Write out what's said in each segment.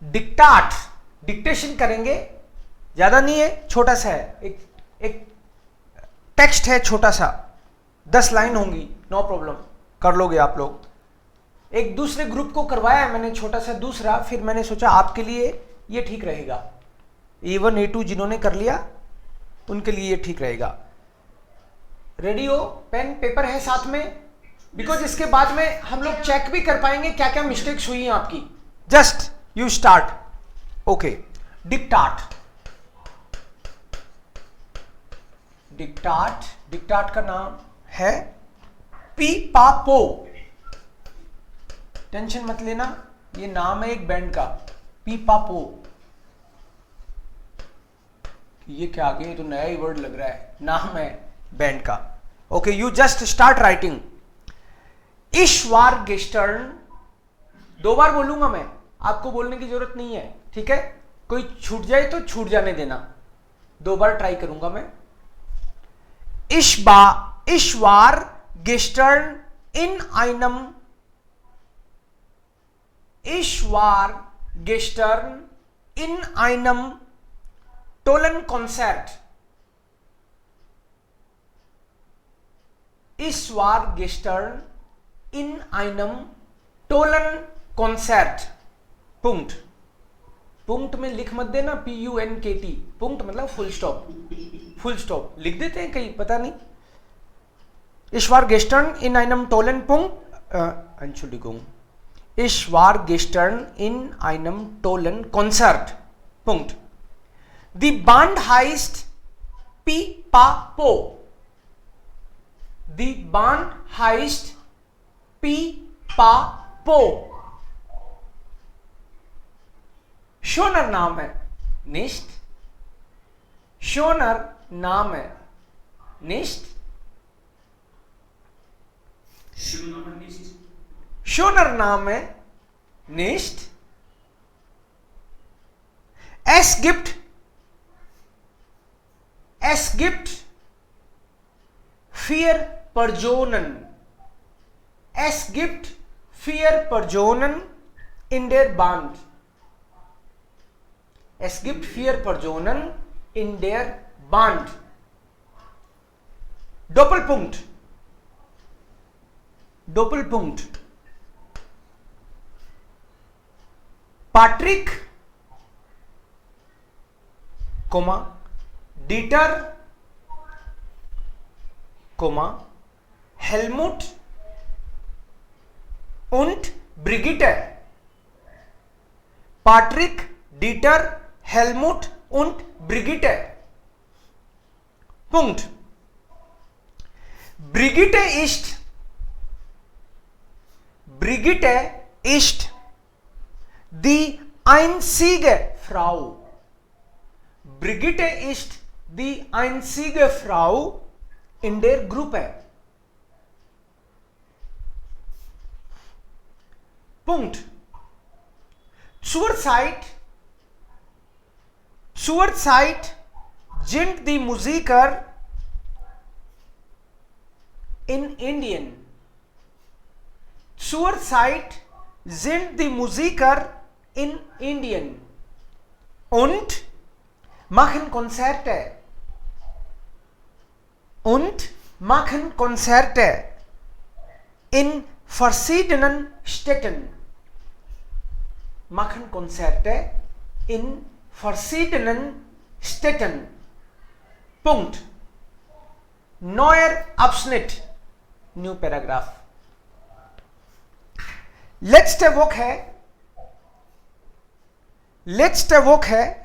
डिक्टाट, dictation करेंगे, ज्यादा नहीं है, छोटा सा है, एक टेक्स्ट है छोटा सा, 10 लाइन होंगी, नो प्रॉब्लम, कर लोगे आप लोग। एक दूसरे ग्रुप को करवाया है मैंने छोटा सा दूसरा, फिर मैंने सोचा आपके लिए ये ठीक रहेगा, A1 A2 जिन्होंने कर लिया उनके लिए ये ठीक रहेगा। रेडी हो, पेन पेपर है साथ में, बिकॉज इसके बाद में हम लोग चेक भी कर पाएंगे क्या क्या मिस्टेक्स हुई हैं आपकी। Just you start. ओके, डिक्टाट, डिक्टाट, डिक्टाट का नाम है पी पापो, टेंशन मत लेना, ये नाम है एक बैंड का, पी पापो। ये क्या आगे, तो नया ही वर्ड लग रहा है, नाम है बैंड का। Okay, you just start writing. ईश्वर गेस्टर्न, 2 बार बोलूंगा मैं, आपको बोलने की जरूरत नहीं है, ठीक है? कोई छूट जाए तो छूट जाने देना, 2 बार ट्राई करूंगा मैं। ईश्वर गेस्टर्न इन आइनम, ईश्वर गेस्टर्न इन आइनम टोलन कॉन्सर्ट, ईश्वर गेस्टर्न इन आइनम टोलन कॉन्सर्ट। पुंक्ट, पुंक्ट में लिख मत देना PUNKT, पुंक्ट मतलब फुल स्टॉप, फुल स्टॉप लिख देते हैं कहीं, पता नहीं। ईश्वर गेस्टर्न इन आइनम टोलन पुंक्ट, Entschuldigung, ईश्वर गेस्टर्न इन आइनम टोलन कॉन्सर्ट, पुंक्ट। The band heißt Pipapo. The band heißt Pipapo. शोनर नाम है, nicht? शोनर नाम है, nicht? शोनर नाम है, nicht? Es gibt vier Personen. Es gibt 4 Personen in der Band. Es gibt 4 Personen in der Band. Doppelpunkt. Doppelpunkt. Patrick, Dieter, Helmut und Brigitte. Patrick, Dieter, Helmut und Brigitte. Punkt. Brigitte ist die einzige Frau. Brigitte ist die einzige Frau in der Gruppe. Punkt. Zurzeit sind die Musiker in Indien. Zurzeit sind die Musiker in Indien und machen Konzerte. In verschiedenen Städten. Machen Konzerte in verschiedenen Städten. Punkt. Neuer Abschnitt. New Paragraph. letzte Woche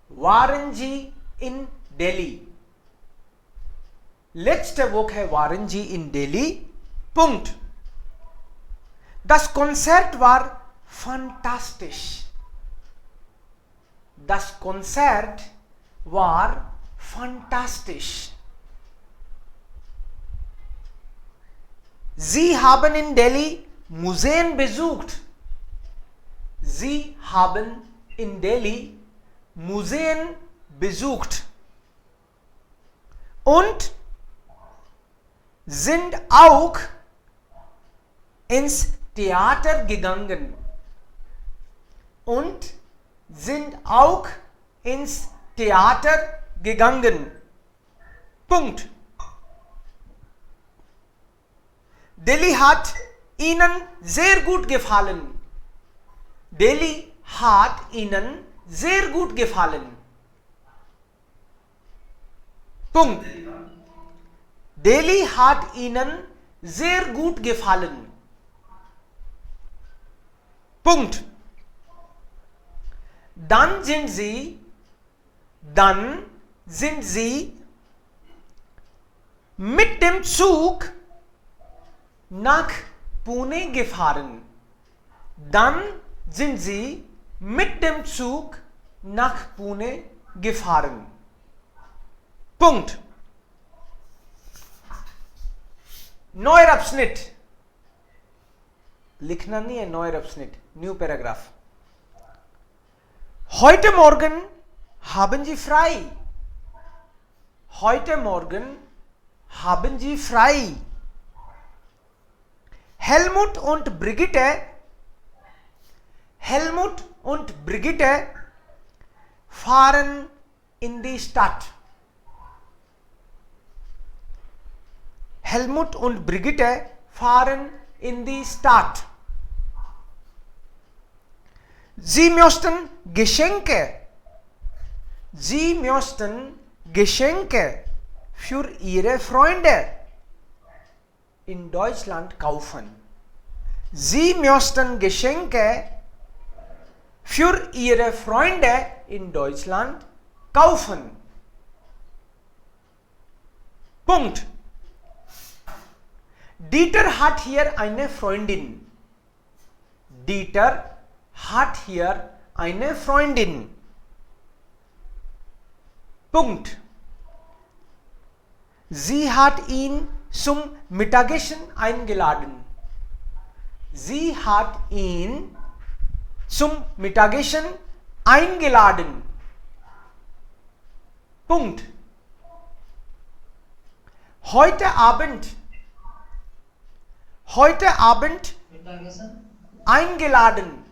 waren Sie in Delhi. Letzte Woche waren Sie in Delhi. Punkt. Das Konzert war fantastisch. Das Konzert war fantastisch. Sie haben in Delhi Museen besucht. Sie haben in Delhi Museen besucht und sind auch ins Theater gegangen. und sind auch ins Theater gegangen. Punkt. Delhi hat ihnen sehr gut gefallen. Delhi hat ihnen sehr gut gefallen. Punkt. Delhi hat ihnen sehr gut gefallen. Punkt. Dann sind sie mit dem Zug nach Pune gefahren. Dann sind sie mit dem Zug nach Pune gefahren. Punkt. Neuer Abschnitt. लिखना नहीं है, neuer Abschnitt, new paragraph. Heute Morgen haben Sie frei. Heute Morgen haben Sie frei. Helmut und Brigitte fahren in die Stadt. Helmut und Brigitte fahren in die Stadt. Sie möchten Geschenke für ihre Freunde in Deutschland kaufen. Sie möchten Geschenke für ihre Freunde in Deutschland kaufen. Punkt. Dieter hat hier eine Freundin. Dieter hat hier eine Freundin. Punkt. Sie hat ihn zum Mittagessen eingeladen. Sie hat ihn zum Mittagessen eingeladen. Punkt. Heute Abend eingeladen.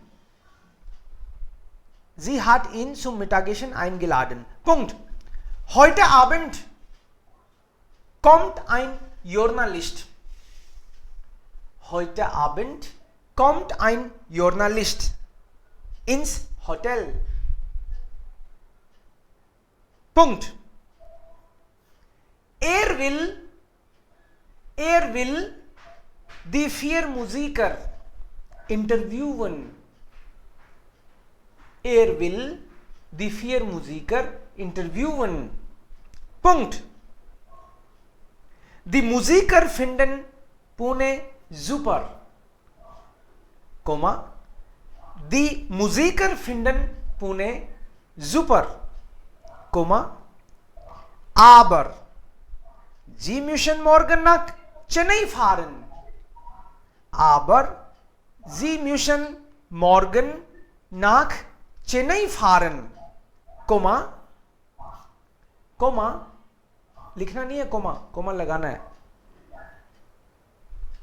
Sie hat ihn zum Mittagessen eingeladen. Punkt. Heute Abend kommt ein Journalist. Heute Abend kommt ein Journalist ins Hotel. Punkt. Er will die 4 Musiker interviewen. Er will die 4 Musiker interviewen. Punkt. Die Musiker finden Pune super. Komma. Die Musiker finden Pune super. Komma. Aber Sie müssen morgen nach Chennai fahren. Aber Sie müssen morgen nach Chennai fahren. कोमा लिखना नहीं है, coma लगाना है.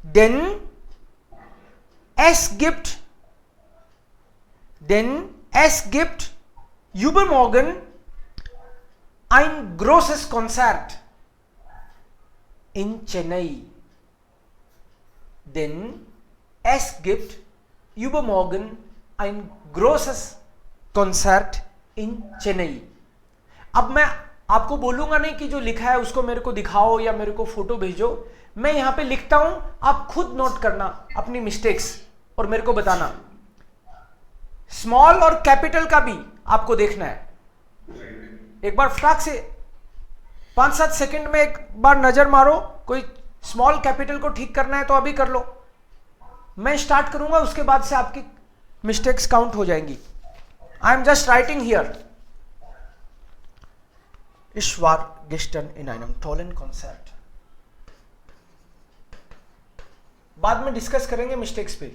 Denn es gibt übermorgen ein großes Konzert in Chennai. Denn es gibt übermorgen ein großes Konzert in Chennai. अब मैं आपको बोलूंगा नहीं कि जो लिखा है उसको मेरे को दिखाओ या मेरे को फोटो भेजो. मैं यहां पे लिखता हूं, आप खुद नोट करना अपनी मिस्टेक्स और मेरे को बताना. स्मॉल और कैपिटल का भी आपको देखना है. एक बार फटाक से 5-7 सेकंड में एक बार नजर मारो. कोई स्मॉल कैपिटल को ठीक करना है तो अभी कर लो. मैं स्टार्ट करूंगा, उसके बाद से आपकी मिस्टेक्स काउंट हो जाएंगी. I am just writing here. Ich war gestern in einem tollen Konzert. बाद में डिस्कस करेंगे मिस्टेक्स पे.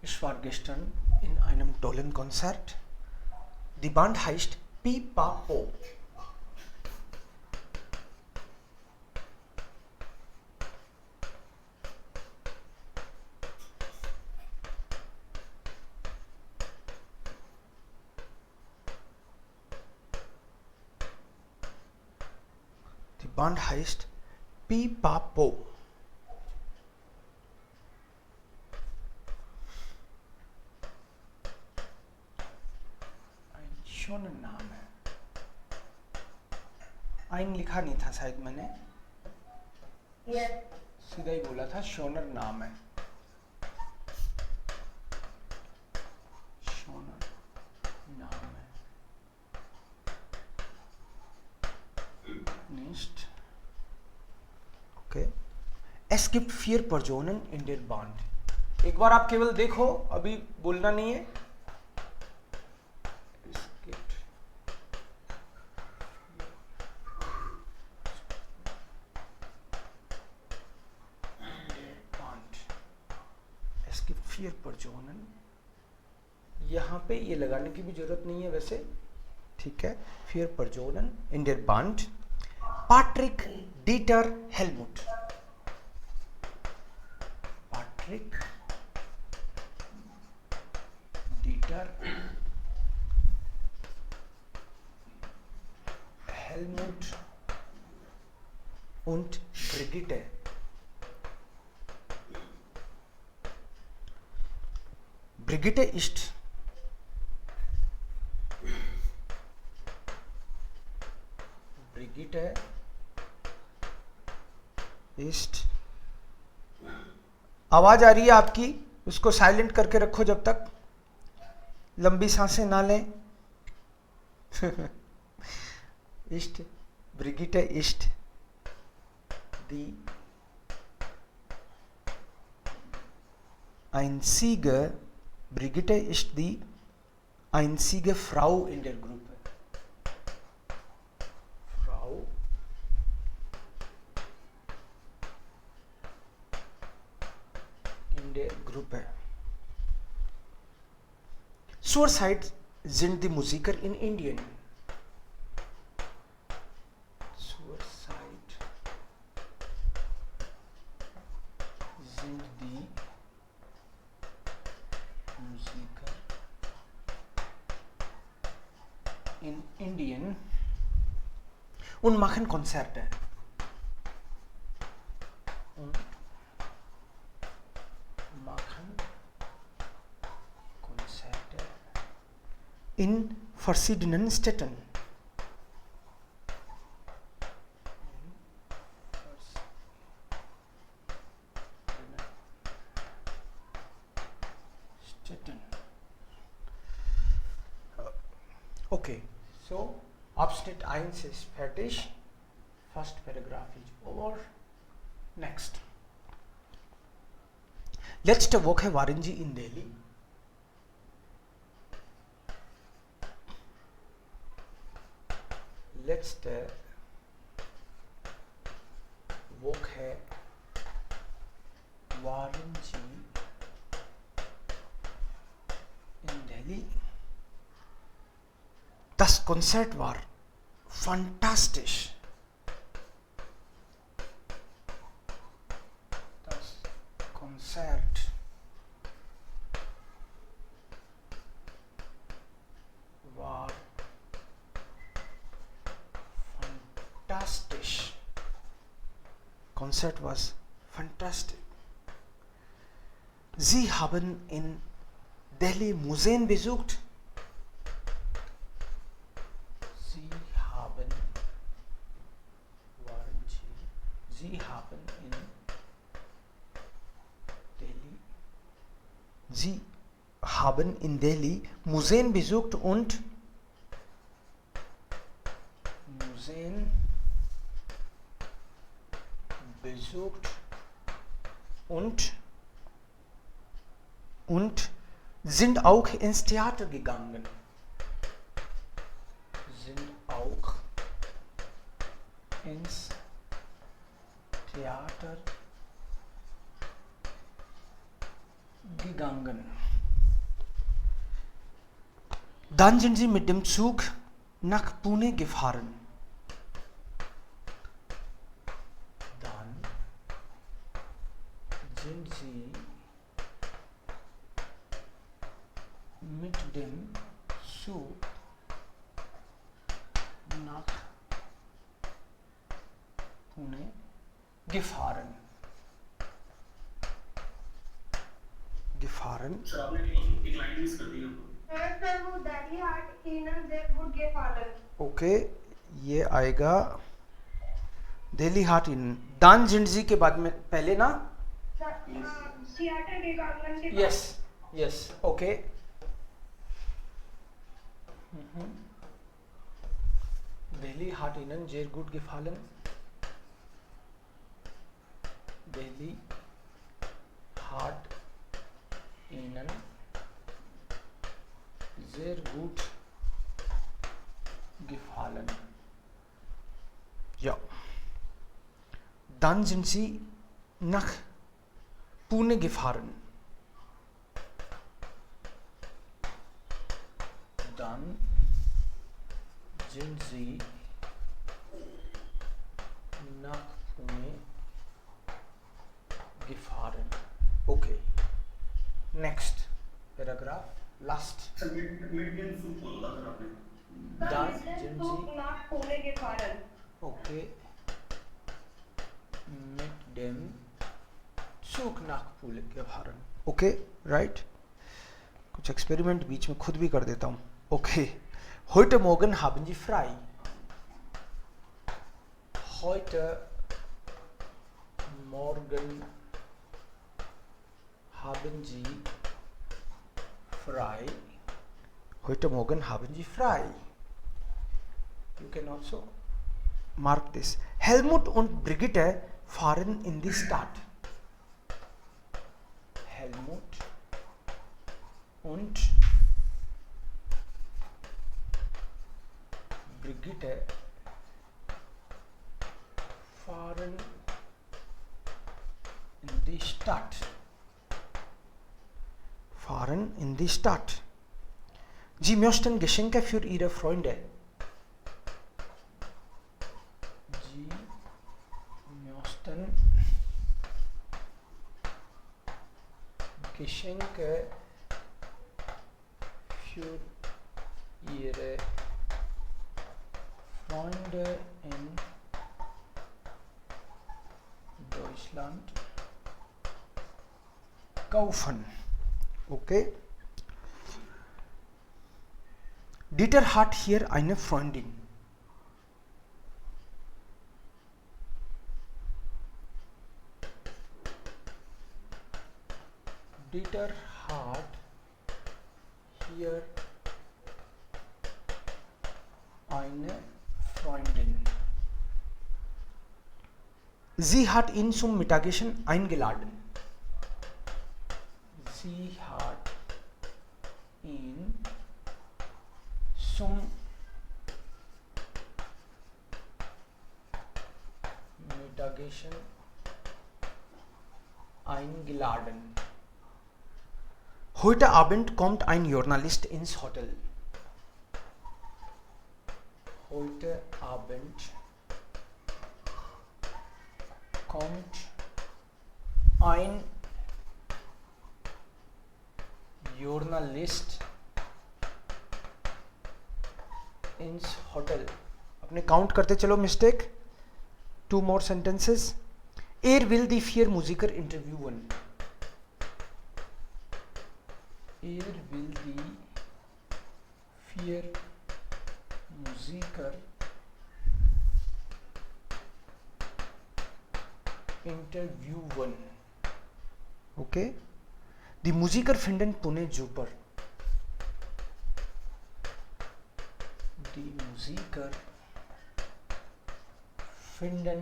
Ich war gestern in einem tollen Konzert. Die Band heißt Pipapo. Die Band heißt Pipapo. शोनर नाम है, आइन लिखा नहीं था शायद मैंने, सीधा ही बोला था शोनर नाम है, शोनर नाम है। Next, okay, es gibt 4 Personen in der Band। एक बार आप केवल देखो, अभी बोलना नहीं है। Vier Personen, यहाँ पे ये लगाने की भी जरूरत नहीं है वैसे, ठीक है। 4 Personen in der Band, Patrick, Dieter, Helmut। Patrick, Dieter, Helmut und Brigitte। Brigitte ist आवाज आ रही है आपकी, उसको साइलेंट करके रखो जब तक, लंबी सांसें ना लें। ist, Brigitte ist die einzige, Brigitte ist die einzige Frau in der Gruppe। Frau in der Gruppe। Zurzeit sind die Musiker in Indien। Zurzeit sind die Musiker in Indien und machen Konzerte। Und machen Konzerte in verschiedenen Städten। Okay, so Abschnitt 1 ist fertig. First paragraph is over. Next. Letzte Woche waren Sie in Delhi? Letzte Woche waren Sie in Delhi? Das Konzert war fantastisch. Das Konzert war fantastisch. Konzert was fantastic. Sie haben in Delhi Museen besucht? Sie haben in Delhi Museen besucht und sind auch ins Theater gegangen. Sind auch ins Theater gegangen. Dann sind sie mit dem Zug nach Pune gefahren. Dann sind sie mit dem Zug nach Pune gefahren. Sir आपने एक line miss कर दी यहाँ पर। Sir वो दिल्ली हाट ihnen sehr gut gefallen. Okay, ये आएगा दिल्ली हाट इन। दान जिंदजी के बाद में पहले ना थिएटर gegangen के यस यस ओके। दिल्ली हाट इनन sehr gut gefallen. दिल्ली हाट ihnen sehr gut gefallen. Ja. Dann sind sie nach Pune gefahren. Dann sind sie nach Pune gefahren. Okay. Next paragraph, last. Sir mid soup बोला sir आपने। Dann Sir, sind Zug sie nach Pune gefahren. okay mit dem Zug nach Pune gefahren. Okay, right? कुछ experiment बीच में खुद भी कर देता हूँ. Okay. Heute Morgen haben Sie frei. Heute Morgen haben Sie frei. Heute Morgen haben Sie frei. You can also mark this. Helmut und Brigitte fahren in die Stadt. Helmut und Brigitte fahren in die Stadt. Fahren in die Stadt. Sie möchten Geschenke für ihre Freunde. Sie möchten Geschenke für ihre Freunde in Deutschland kaufen. Okay. Dieter hat hier eine Freundin. Dieter hat hier eine Freundin. Sie hat ihn zum Mittagessen eingeladen. Sie hat ihn zum Mittagessen eingeladen. Heute Abend kommt ein Journalist ins Hotel. Heute Abend kommt ein Journalist ins Hotel. अपने count करते चलो mistake. 2 more sentences. Will die 4 Musiker interviewen. Will die 4 Musiker interviewen. Okay. Die Musiker finden Pune super. Die Musiker finden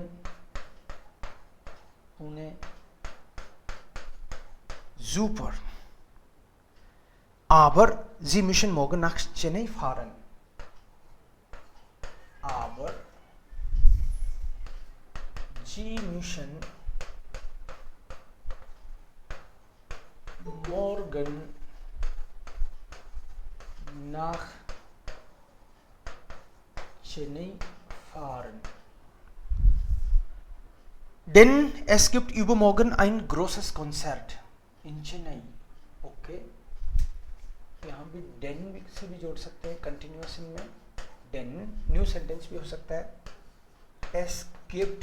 Pune super. Aber sie müssen morgen nach Chennai fahren. Aber sie müssen morgen nach Chennai fahren. Den es gibt übermorgen ein großes Konzert in Chennai. Okay, यहाँ भी den से भी जोड़ सकते हैं continuation में. Den new sentence भी हो सकता है. Es gibt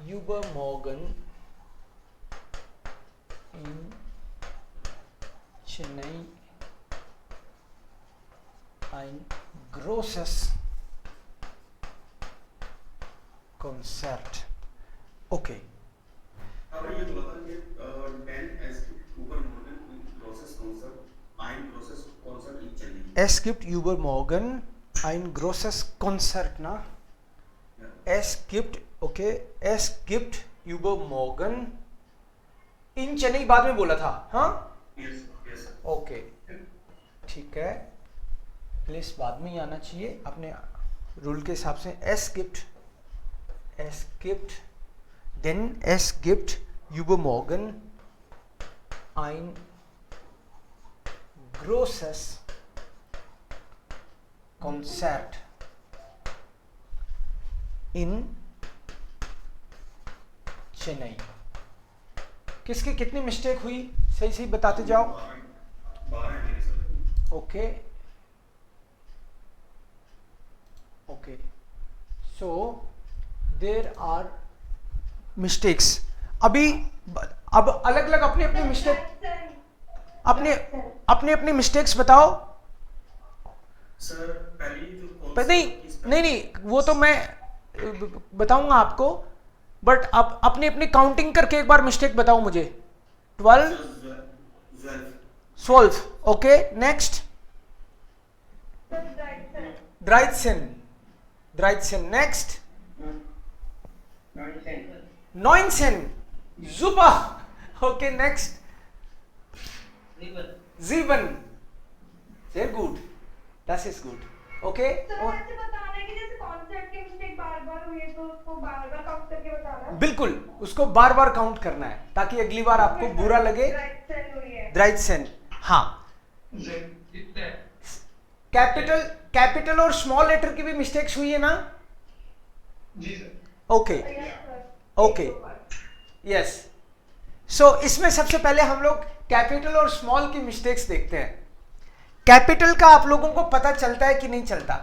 übermorgen in Chennai ein großes Konzert. Okay. आपने ये बोला था कि डेन एस übermorgen großes Konzert, ein großes Konzert in Chennai. Es gibt übermorgen ein großes Konzert, na? Ja. Es gibt, okay, es gibt übermorgen in Chennai बाद में बोला था, हाँ? Yes, yes. ओके, ठीक है. प्लीज बाद में ही आना चाहिए अपने रूल के हिसाब से. Es gibt, denn es gibt übermorgen ein großes Konzert in Chennai. किसकी कितनी मिस्टेक हुई सही सही बताते जाओ. 12 मेरे sir. Okay okay, so there are mistakes. अभी अब अलग अलग अपने अपने मिस्टेक अपने अपने अपने मिस्टेक्स बताओ. सर पहली जो नहीं वो तो मैं बताऊंगा आपको, बट अब अपने अपने काउंटिंग करके एक बार मिस्टेक बताओ मुझे. 12 12. Okay, next. Dreizehn. Next. 19. Super. Okay, next. 7. Sehr gut. Das ist gut. Okay. तो ऐसे बताना है कि जैसे कॉन्सेप्ट की मिस्टेक बार-बार हुई है तो उसको बार-बार काउंट करके बताना है. बिल्कुल, उसको बार बार काउंट करना है ताकि अगली बार आपको बुरा लगे. Dreizehn. हाँ. कैपिटल और स्मॉल लेटर की भी मिस्टेक्स हुई है ना? जी सर. Okay, yes. सो इसमें सबसे पहले हम लोग कैपिटल और स्मॉल की मिस्टेक्स देखते हैं. कैपिटल का आप लोगों को पता चलता है कि नहीं चलता?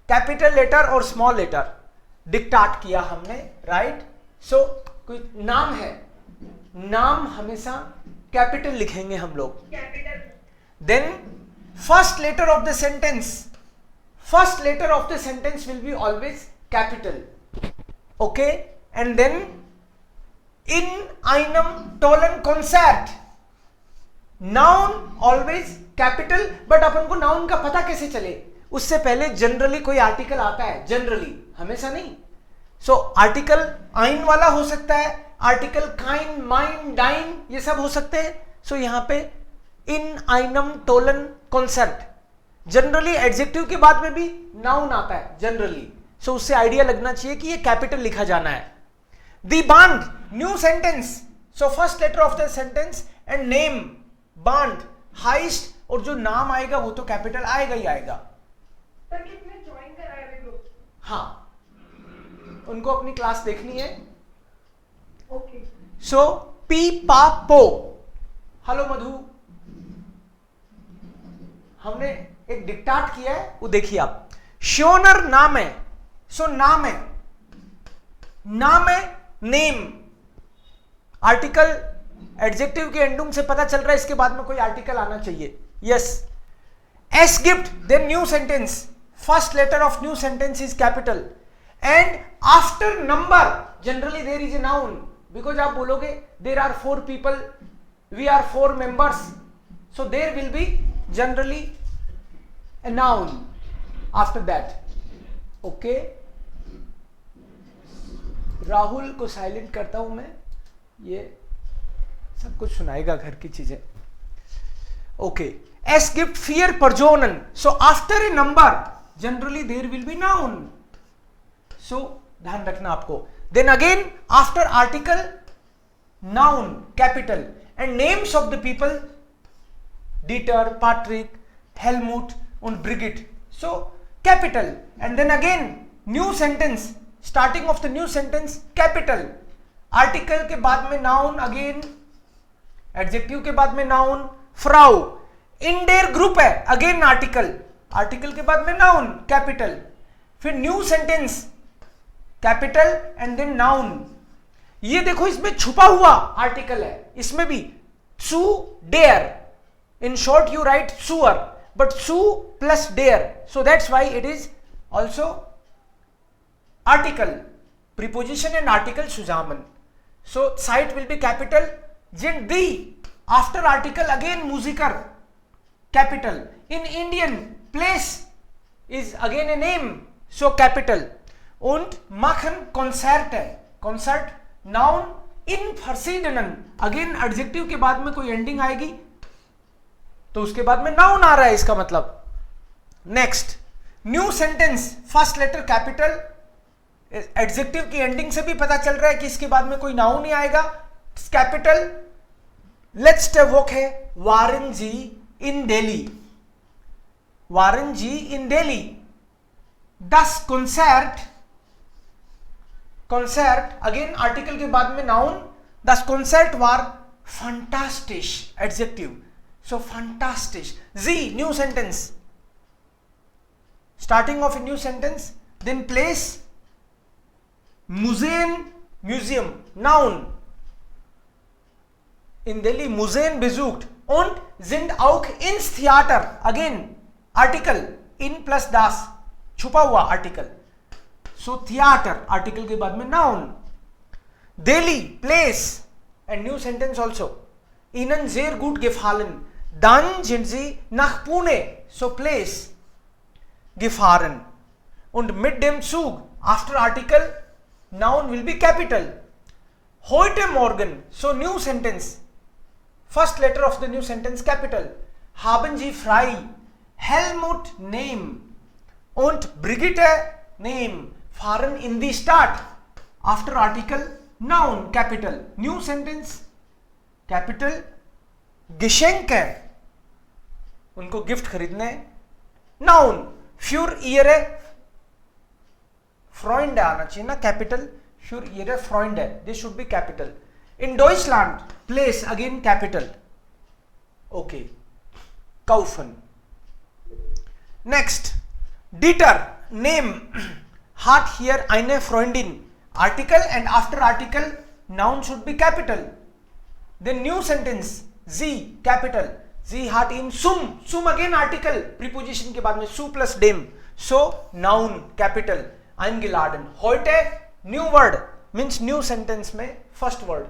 कैपिटल लेटर और स्मॉल लेटर डिक्टाट किया हमने, राइट? सो कोई नाम है, नाम हमेशा कैपिटल लिखेंगे हम लोग. Then first letter of the sentence will be always capital. Okay, and then इन einem tollen Konzert, noun always capital. But अपन को नाउन का पता कैसे चले? उससे पहले जनरली कोई आर्टिकल आता है, जनरली, हमेशा नहीं. सो आर्टिकल आइन वाला हो सकता है, आर्टिकल काइन, माइन, डाइन, ये सब हो सकते हैं. सो यहां पे इन einem tollen Konzert, generally adjective के बाद में भी नाउन आता है जनरली. सो उससे आइडिया लगना चाहिए कि ये कैपिटल लिखा जाना है. दी बांड, new sentence. So first letter of the sentence and name, बांड, हाइस्ट, और जो नाम आएगा वो तो कैपिटल आएगा ही आएगा. पर किसने ज्वाइन कराया है ग्रुप? हाँ, उनको अपनी क्लास देखनी है. ओके. सो पी पा पो. हेलो मधु, हमने एक डिक्टाट किया है, वो देखिए आप. श्योनर नाम है. सो नाम है, नेम. आर्टिकल एडजेक्टिव के एंडिंग से पता चल रहा है इसके बाद में कोई आर्टिकल आना चाहिए. यस. एस गिफ्ट, then new sentence, first letter of new sentence is capital, and after number generally there is a noun. Because आप बोलोगे there are 4 people, we are 4 members, so there will be generally a noun after that. Okay, Rahul को silent करता हूं मैं, ये सब कुछ सुनाएगा घर की चीजें. ओके, एस गिफ्ट फियर परजोनन. So after a number generally there will be noun. So ध्यान रखना आपको. Then again after article noun capital, and names of the people, Dieter, Patrick, Helmut, und Brigitte. So capital, and then again new sentence, starting of the new sentence capital, article के बाद में noun, again adjective के बाद में noun, Frau, in their group है, again article, article के बाद में noun capital, फिर new sentence capital and then noun. ये देखो इसमें छुपा हुआ आर्टिकल है, इसमें भी सू डेयर, इन शॉर्ट यू राइट सुअर, बट सू प्लस डेयर, so that's why it is also article, preposition and article सुजामन. सो साइट विल बी कैपिटल, जिन दी आफ्टर आर्टिकल अगेन म्यूजिकर capital, in Indian place is again a name, so capital. und machen Konzert है, concert noun. इन verschiedenen, again adjective के बाद में कोई एंडिंग आएगी तो उसके बाद में नाउन आ रहा है, इसका मतलब. Next new sentence, first letter capital, adjective की एंडिंग से भी पता चल रहा है कि इसके बाद में कोई नाउन नहीं आएगा, कैपिटल. लेट्स वॉक है वारन जी इन दिल्ली, वारन जी इन दिल्ली. दस कॉन्सर्ट, कॉन्सर्ट अगेन आर्टिकल के बाद में नाउन. दस कॉन्सर्ट वार फंटास्टिश, एडजेक्टिव, सो फंटास्टिश. जी new sentence, starting of a new sentence, then place मुसेन, museum, noun. in Delhi Museen besucht und sind auch ins Theater, again article, in plus das, छुपा हुआ आर्टिकल, सो थिएटर आर्टिकल के बाद में noun. Delhi place and new sentence also. ihnen sehr gut gefallen, dann sind sie nach Pune, so place, gefahren. und mit dem Zug, after article noun will be capital. heute Morgen, so new sentence, first letter of the new sentence capital. haben Sie frei, Helmut name und Brigitte name fahren in the Stadt, after article noun capital. new sentence capital. Geschenke, उनको gift खरीदने, noun. für ihre Freunde आना चाहिए ना capital, für ihre Freunde, this should be capital. in Deutschland place, again capital. okay, kaufen. next Dieter name, hat hier eine Freundin, article and after article noun should be capital. then new sentence, sie capital, sie hat in sum, sum again article, preposition के बाद में su plus dem, so noun capital. eingeladen. heute new word means new sentence में first word.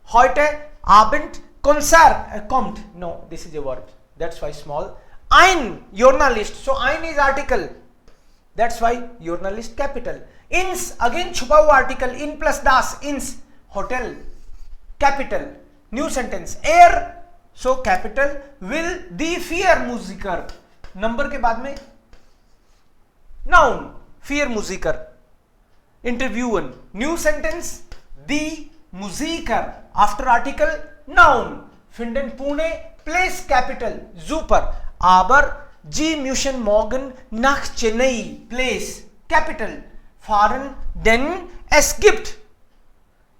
heute Abend Konzert kommt, no this is a word, that's why small. ein journalist, so ein is article, that's why journalist capital. ins again छुपा हुआ article, in plus das, ins hotel capital. new sentence air, so capital. will die vier Musiker, number के बाद में noun, vier Musiker. interviewen. new sentence die Musiker, after article noun. finden Pune, place capital. super. aber sie müssen morgen nach Chennai, place capital. fahren denn es gibt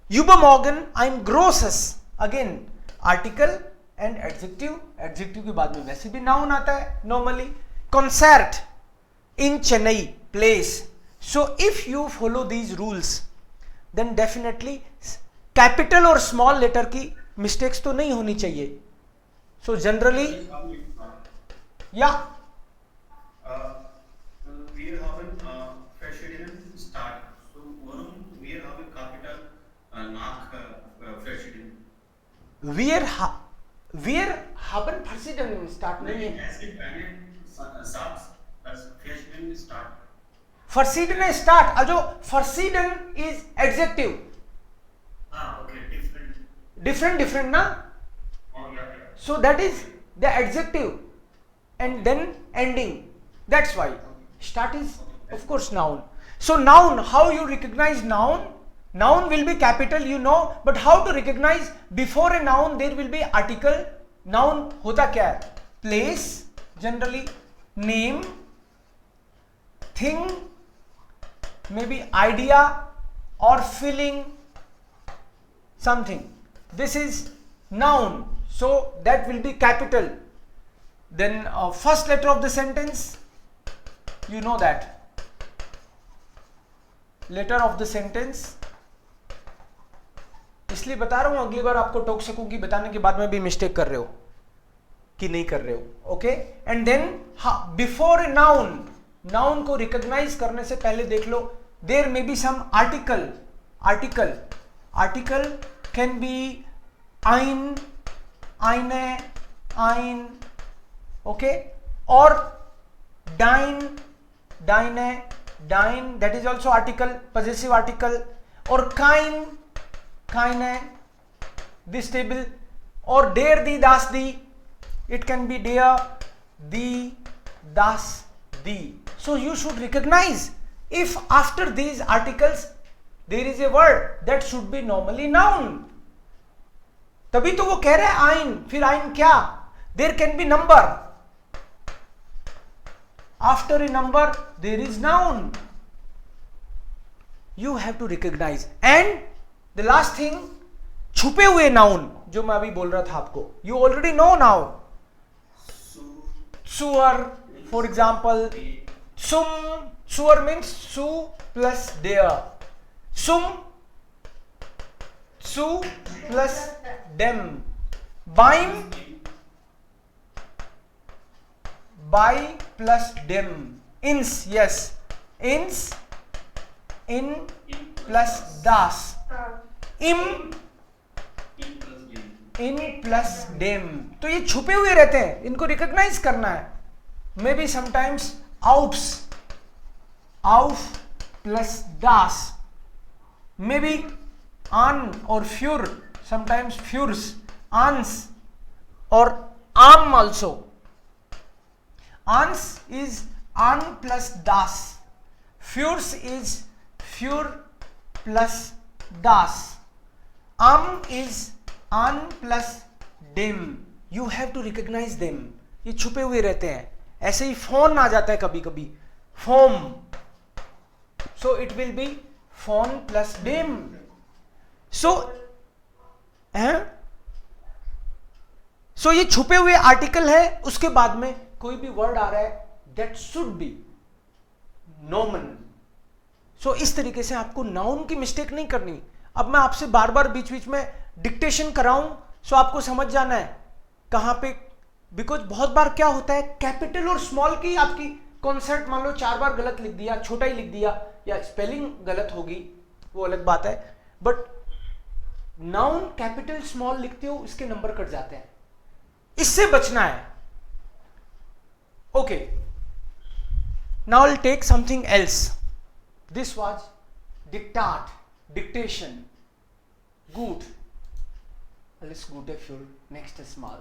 übermorgen ein großes, again article and adjective, adjective के बाद में वैसे भी noun आता है normally. concert in Chennai, place. so if you follow these rules then definitely capital और small letter की mistakes तो नहीं होनी चाहिए. so generally yeah, wir haben verschiedene Start. So warum wir haben Kapital nach verschiedenen? wir haben verschiedene Start नहीं है. Es gibt einen Satz, das verschiedene Start. verschiedene Start, also verschieden is adjective. Okay, different. different ना. Oh yeah. so that is the adjective and then ending, that's why start is of course noun. so noun, how you recognize noun? noun will be capital, you know, but how to recognize? before a noun there will be article. noun होता क्या है? place generally, name, thing, maybe idea or feeling something. This is noun, so that will be capital. Then first letter of the sentence, you know that letter of the sentence. इसलिए बता रहा हूं, अगली बार आपको टोक सकूं कि बताने के बाद में भी मिस्टेक कर रहे हो कि नहीं कर रहे हो. Okay, and then before noun, noun को रिकॉग्नाइज करने से पहले देख लो, there may be some article. Article can be ein, eine, ein, okay, or dein, deine, dein, that is also article, possessive article, or kein, keine, this table, or der, die, das, die, it can be der, die, das, die. So you should recognize if after these articles there is a word that should be normally noun. तभी तो वो कह रहे हैं आइन, फिर आइन क्या, there can be number, after a number there is noun. You have to recognise. And the last thing, छुपे हुए नाउन जो मैं अभी बोल रहा था आपको, यू ऑलरेडी नो नाउ. सुअर फॉर एग्जाम्पल, सुम, सुअर मीन्स सु प्लस देयर, सुम, su plus dem, beim, by plus dem, ins, yes, ins, in plus das, im, in plus dem. तो ये छुपे हुए रहते हैं, इनको रिकॉग्नाइज करना है. May be sometimes outs, auf plus das, may be an or für, sometimes fürs, ans or am also. Ans is an plus das, fürs is für plus das, am is an plus dem. You have to recognize them. ये छुपे हुए रहते हैं. ऐसे ही phone आ जाता है कभी कभी, foam, so it will be phone plus dem. सो ये छुपे हुए आर्टिकल है. उसके बाद में कोई भी वर्ड आ रहा है दैट शुड बी नॉमन. सो इस तरीके से आपको नाउन की मिस्टेक नहीं करनी. अब मैं आपसे बार बार बीच बीच में डिक्टेशन कराऊं, सो आपको समझ जाना है कहां पे, बिकॉज बहुत बार क्या होता है, कैपिटल और स्मॉल की आपकी कॉन्सेप्ट मान लो 4 बार गलत लिख दिया, छोटा ही लिख दिया, या स्पेलिंग गलत होगी, वो अलग बात है, बट नाउन कैपिटल स्मॉल लिखते हो, इसके नंबर कट जाते हैं. इससे बचना है. Okay, now will take something else. This was डिक्टाट, dictation. Good. Let's go to next small.